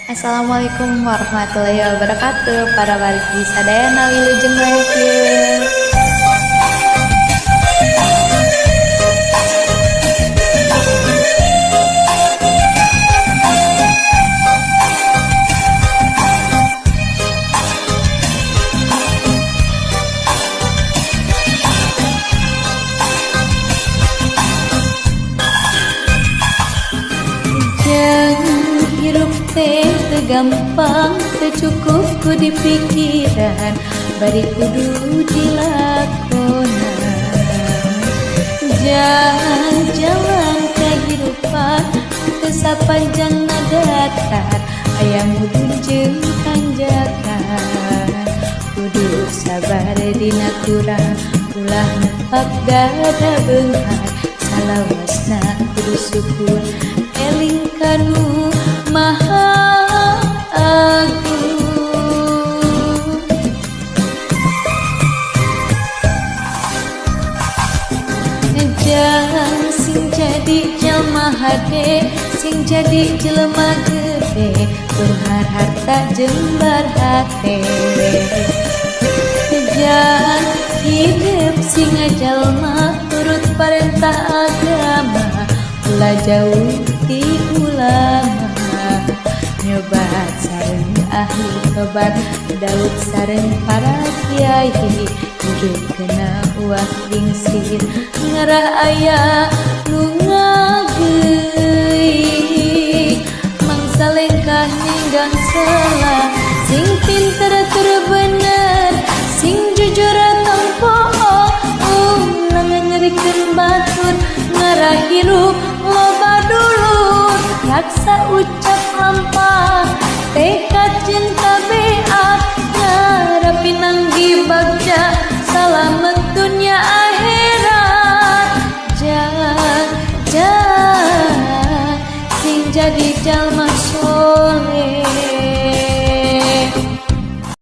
Assalamualaikum warahmatullahi wabarakatuh. Para wargi sadayana wilujeng lahir. Hirup teh gampang tercukup ku di pikiran bari kudu dilakonan jalan kehidupan kesapanjang datar aya mudun jeung tanjakan kudu sabar dina kurang ulah nepak dada beunghar salawasna kudu syukur eling kanu maha agung jangan sing jadi jelema hade sing jadi jelema gede beunghar harta jeung hate jangan hidup sing jalma turut perintah agama ulah jauh ti ulama nyobat sareng ahli tobat Daud sareng para kiai hidup kena uah gingsir ngarah aya nu ngageuing mangsa lengkah ninggang salah sing pinter tur bener sing jujur tong poho ulah ngarikeun batur ngarah hirup loba dulur raksa ucap lampah tekad jeung tabeat ngarapinang bagja salamet dunya akhirat jangan sing jadi jalma soleh